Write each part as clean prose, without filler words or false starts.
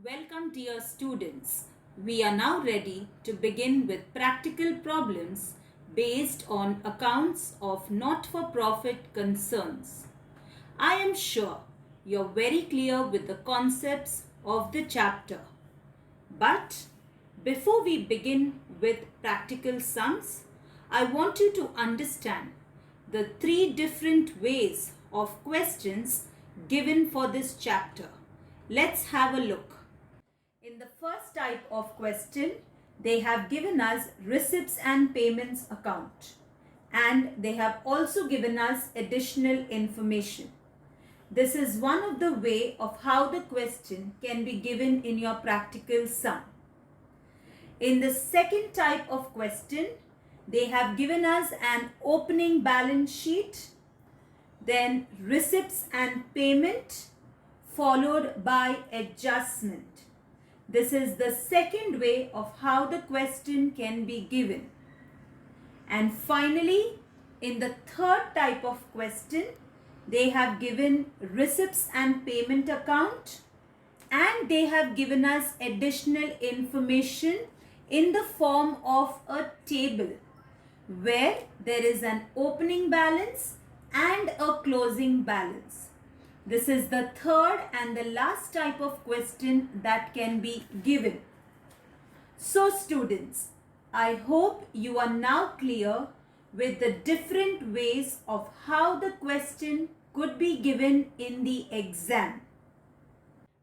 Welcome dear students. We are now ready to begin with practical problems based on accounts of not-for-profit concerns. I am sure you're very clear with the concepts of the chapter. But before we begin with practical sums, I want you to understand the three different ways of questions given for this chapter. Let's have a look. In the first type of question, they have given us receipts and payments account, and they have also given us additional information. This is one of the way of how the question can be given in your practical sum. In the second type of question, they have given us an opening balance sheet, then receipts and payment, followed by adjustment. This is the second way of how the question can be given. And finally, in the third type of question, they have given receipts and payment account, and they have given us additional information in the form of a table where there is an opening balance and a closing balance. This is the third and the last type of question that can be given. So students, I hope you are now clear with the different ways of how the question could be given in the exam.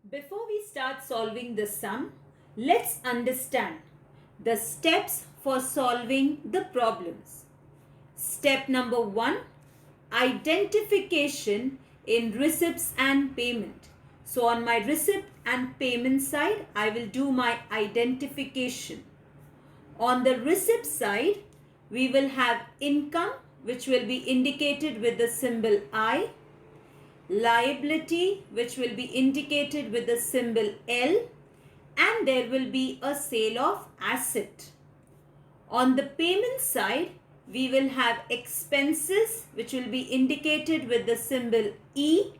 Before we start solving the sum, let's understand the steps for solving the problems. Step number 1, identification in receipts and payment. So on my receipt and payment side, I will do my identification. On the receipt side, we will have income, which will be indicated with the symbol I, liability, which will be indicated with the symbol L, and there will be a sale of asset. On the payment side, we will have expenses, which will be indicated with the symbol E,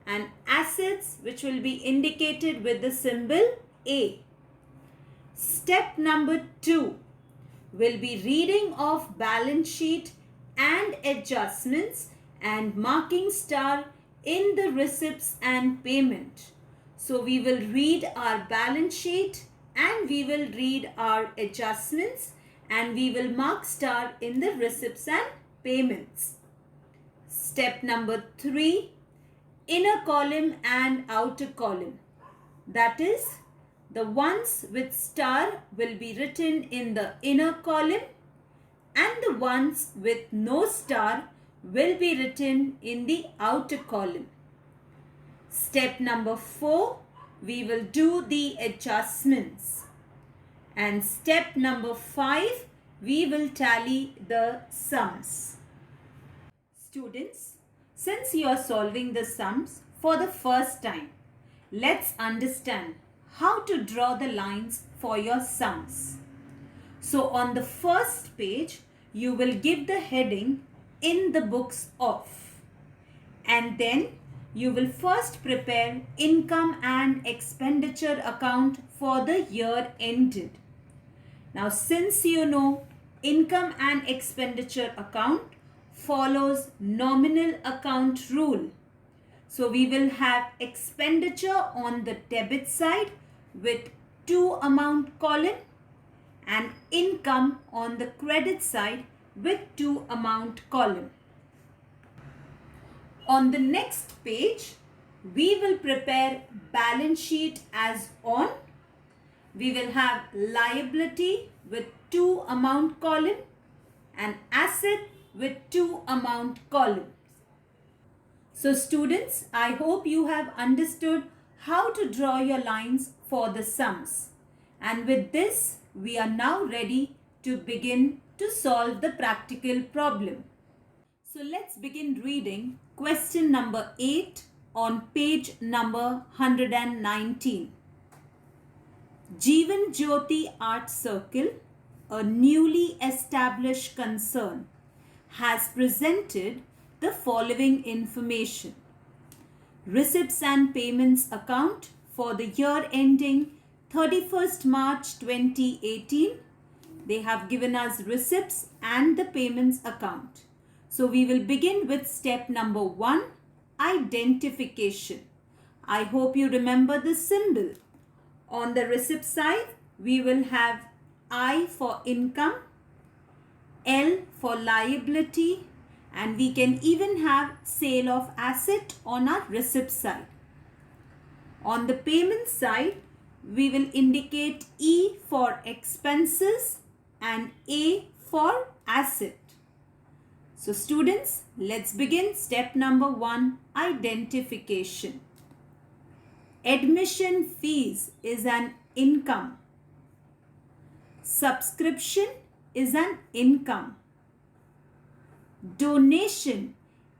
and assets, which will be indicated with the symbol A. Step number 2 will be reading of balance sheet and adjustments and marking star in the receipts and payment. So we will read our balance sheet and we will read our adjustments, and we will mark star in the receipts and payments. Step number 3, inner column and outer column. That is, the ones with star will be written in the inner column and the ones with no star will be written in the outer column. Step number 4, we will do the adjustments. And step number 5, we will tally the sums. Students, since you are solving the sums for the first time, let's understand how to draw the lines for your sums. So on the first page, you will give the heading in the books of, and then you will first prepare income and expenditure account for the year ended. Now, since you know income and expenditure account follows nominal account rule, so we will have expenditure on the debit side with to amount column and income on the credit side with to amount column. On the next page, we will prepare balance sheet as on. We will have liability with to amount column and asset with to amount columns. So students, I hope you have understood how to draw your lines for the sums. And with this, we are now ready to begin to solve the practical problem. So let's begin reading question number 8 on page number 119. Jeevan Jyoti Art Circle, a newly established concern, has presented the following information. Receipts and payments account for the year ending 31st March 2018. They have given us receipts and the payments account. So we will begin with step number 1, identification. I hope you remember the symbol. On the receipt side, we will have I for income, L for liability, and we can even have sale of asset on our receipt side. On the payment side, we will indicate E for expenses and A for asset. So students, let's begin step number 1, identification. Admission fees is an income. Subscription is an income. Donation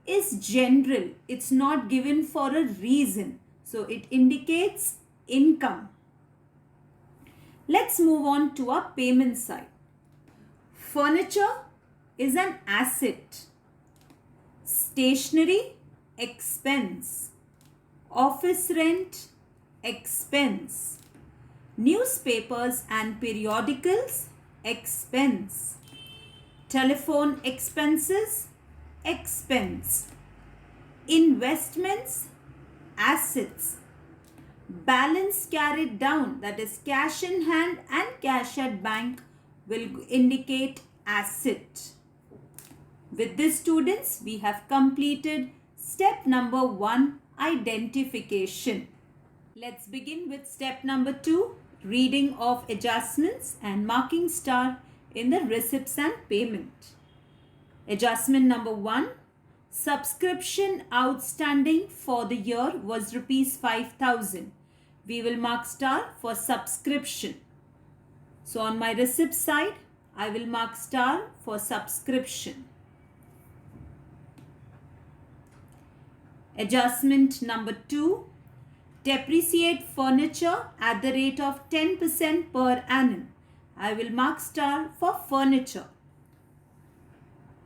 is general. It's not given for a reason. So it indicates income. Let's move on to our payment side. Furniture is an asset. Stationery, expense. Office rent, expense. Newspapers and periodicals, expense. Telephone expenses, expense. Investments, assets. Balance carried down, that is cash in hand and cash at bank, will indicate asset. With this students, we have completed step number 1, identification. Let's begin with step number 2, reading of adjustments and marking star in the receipts and payment. Adjustment number 1, subscription outstanding for the year was rupees 5,000. We will mark star for subscription. So on my receipt side, I will mark star for subscription. Adjustment number 2, depreciate furniture at the rate of 10% per annum. I will mark star for furniture.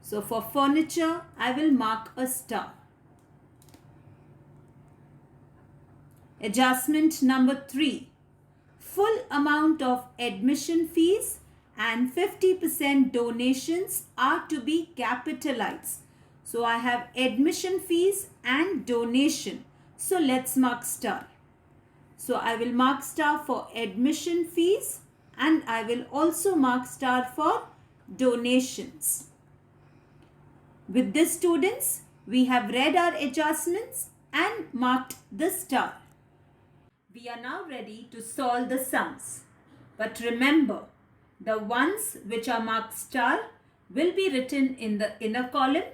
So for furniture, I will mark a star. Adjustment number 3, full amount of admission fees and 50% donations are to be capitalized. So I have admission fees and donation. So let's mark star. So I will mark star for admission fees and I will also mark star for donations. With this students, we have read our adjustments and marked the star. We are now ready to solve the sums. But remember, the ones which are marked star will be written in the inner column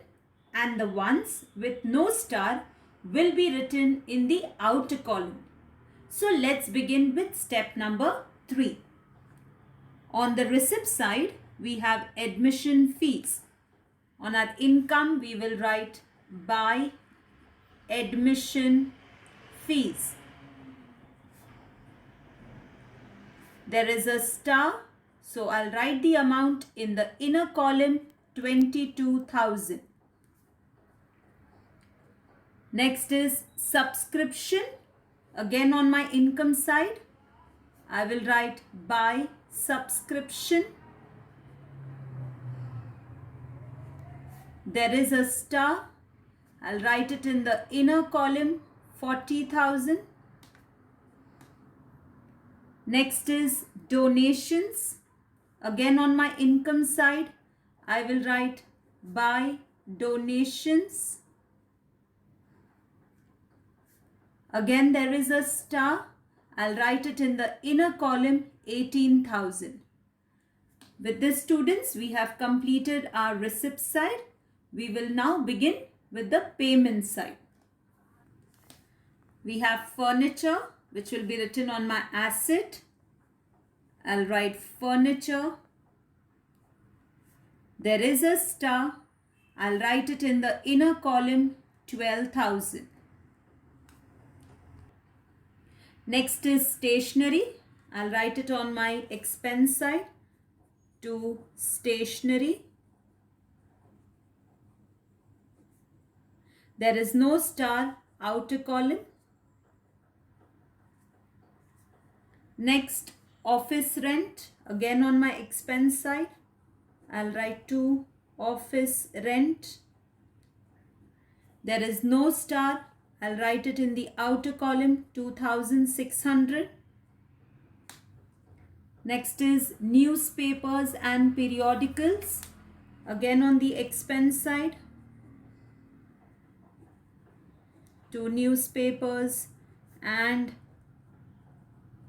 and the ones with no star will be written in the outer column. So let's begin with step number 3. On the receipt side, we have admission fees. On our income, we will write by admission fees. There is a star, so I'll write the amount in the inner column, 22,000. Next is subscription. Again on my income side, I will write by subscription. There is a star. I'll write it in the inner column, 40,000. Next is donations. Again on my income side, I will write by donations. Again there is a star. I'll write it in the inner column, 18,000. With this students, we have completed our receipt side. We will now begin with the payment side. We have furniture, which will be written on my asset. I'll write furniture. There is a star. I'll write it in the inner column, 12,000. Next is stationery. I'll write it on my expense side to stationery. There is no star, outer column. Next, office rent. Again on my expense side, I'll write to office rent. There is no star. I'll write it in the outer column, 2,600. Next is newspapers and periodicals. Again on the expense side, to newspapers and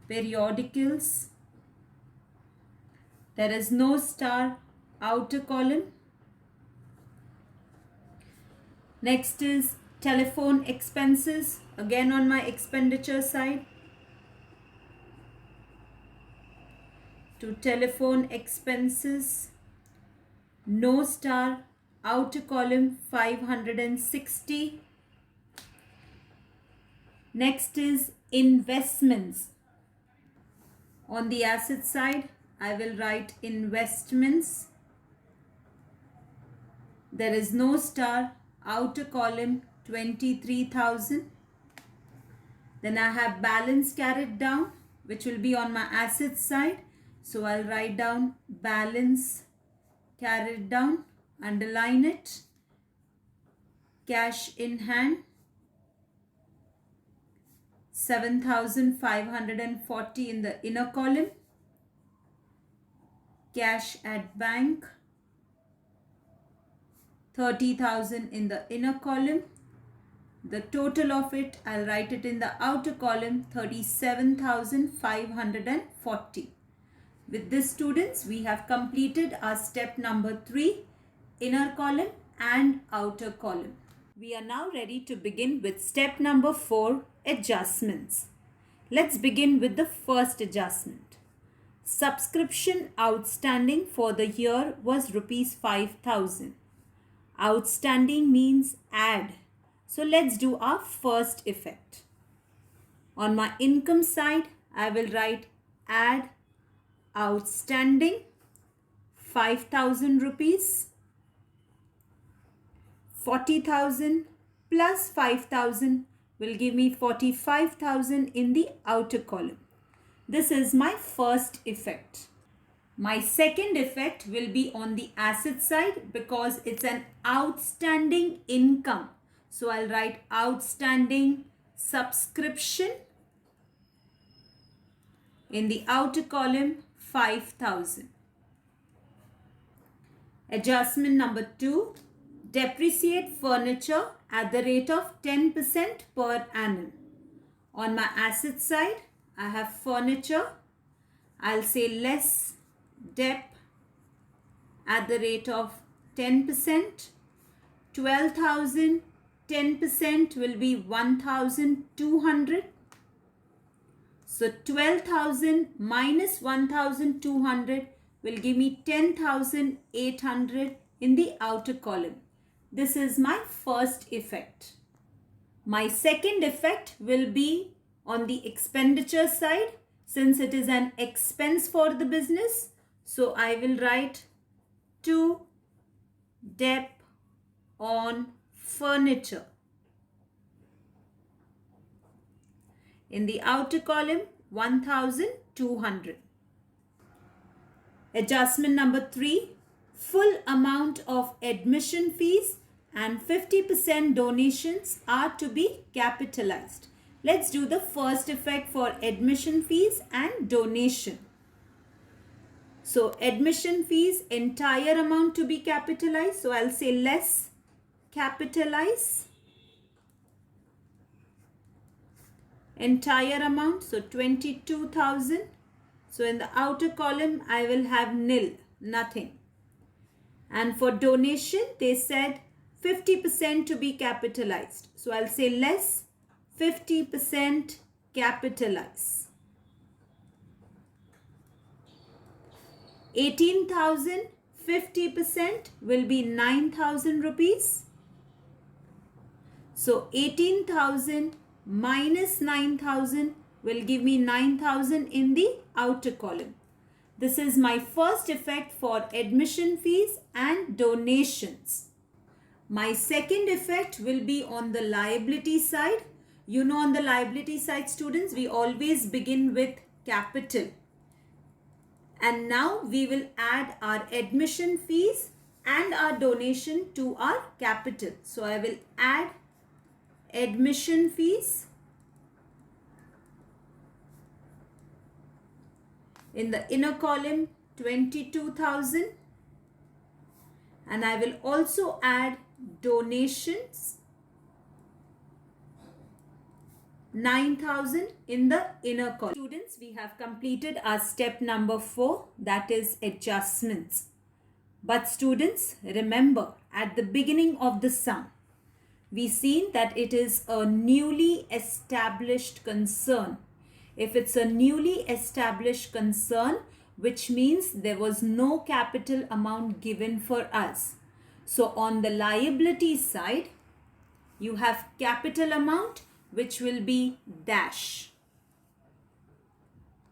periodicals. There is no star, outer column. Next is telephone expenses. Again on my expenditure side, to telephone expenses, no star, outer column, 560. Next is investments. On the asset side, I will write investments. There is no star, outer column, 23,000. Then I have balance carried down, which will be on my asset side. So I'll write down balance carried down, underline it. Cash in hand, 7,540 in the inner column. Cash at bank, 30,000 in the inner column. The total of it, I'll write it in the outer column, 37,540. With this, students, we have completed our step number 3, inner column and outer column. We are now ready to begin with step number 4, adjustments. Let's begin with the first adjustment. Subscription outstanding for the year was rupees 5,000. Outstanding means add. So let's do our first effect. On my income side, I will write add outstanding 5,000 rupees. 40,000 plus 5,000 will give me 45,000 in the outer column. This is my first effect. My second effect will be on the asset side because it's an outstanding income. So I'll write outstanding subscription. In the outer column, 5,000. Adjustment number 2, depreciate furniture at the rate of 10% per annum. On my asset side, I have furniture. I'll say less dep at the rate of 10%. 12,000, 10% will be 1,200. So 12,000 minus 1,200 will give me 10,800 in the outer column. This is my first effect. My second effect will be on the expenditure side since it is an expense for the business. So I will write to dep on furniture. In the outer column, 1,200. Adjustment number 3, full amount of admission fees and 50% donations are to be capitalized. Let's do the first effect for admission fees and donation. So admission fees, entire amount to be capitalized. So I'll say less capitalize. Entire amount, so 22,000. So in the outer column, I will have nil, nothing. And for donation, they said 50% to be capitalized. So I'll say less 50% capitalize. 18,000, 50% will be 9,000 rupees. So 18,000 minus 9,000 will give me 9,000 in the outer column. This is my first effect for admission fees and donations. My second effect will be on the liability side. You know, on the liability side, students, we always begin with capital. And now we will add our admission fees and our donation to our capital. So I will add admission fees in the inner column 22,000, and I will also add donations 9,000 in the inner column. Students, we have completed our step number 4, that is adjustments. But students, remember, at the beginning of the sum, we seen that it is a newly established concern. If it's a newly established concern, which means there was no capital amount given for us. So on the liability side, you have capital amount, which will be dash.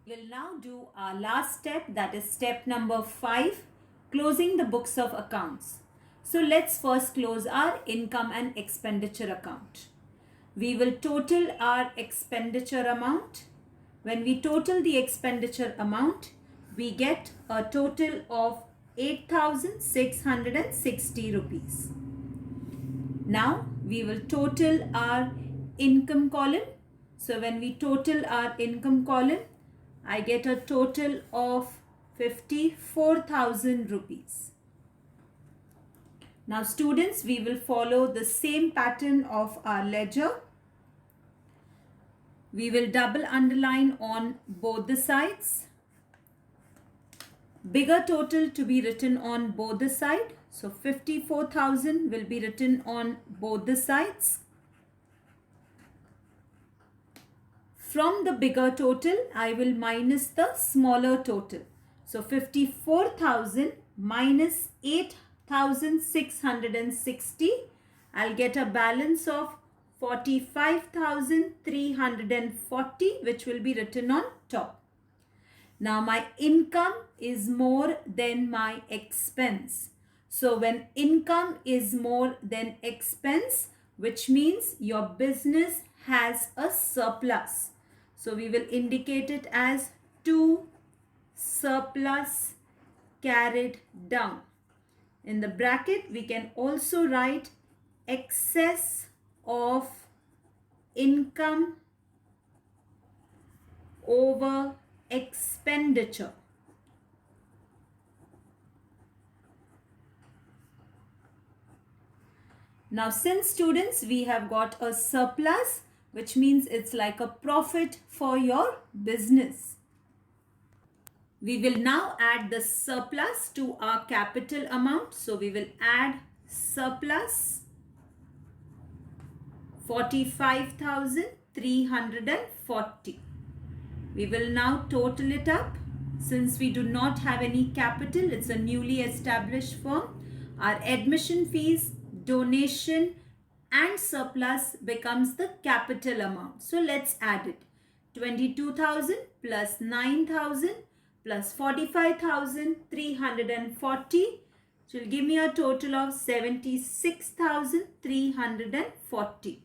We'll now do our last step, that is step number 5, closing the books of accounts. So let's first close our income and expenditure account. We will total our expenditure amount. When we total the expenditure amount, we get a total of 8,660 rupees. Now we will total our income column. So when we total our income column, I get a total of 54,000 rupees. Now students, we will follow the same pattern of our ledger. We will double underline on both the sides. Bigger total to be written on both the sides. So 54,000 will be written on both the sides. From the bigger total, I will minus the smaller total. So 54,000 minus 8,660. I'll get a balance of 45,340, which will be written on top. Now my income is more than my expense. So when income is more than expense, which means your business has a surplus. So we will indicate it as to surplus carried down. In the bracket, we can also write excess of income over expenditure. Now since students, we have got a surplus, which means it's like a profit for your business. We will now add the surplus to our capital amount. So we will add surplus 45,340. We will now total it up. Since we do not have any capital, it's a newly established firm. Our admission fees, donation and surplus becomes the capital amount. So let's add it. 22,000 plus 9,000 plus 45,340, which will give me a total of 76,340.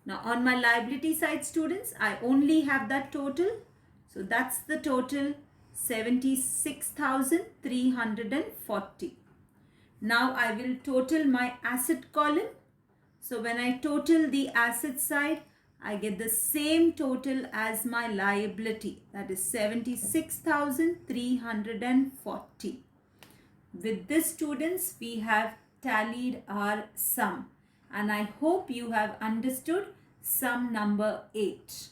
Now on my liability side, students, I only have that total. So that's the total, 76,340. Now I will total my asset column. So when I total the asset side, I get the same total as my liability, that is 76,340. With this, students, we have tallied our sum, and I hope you have understood sum number 8.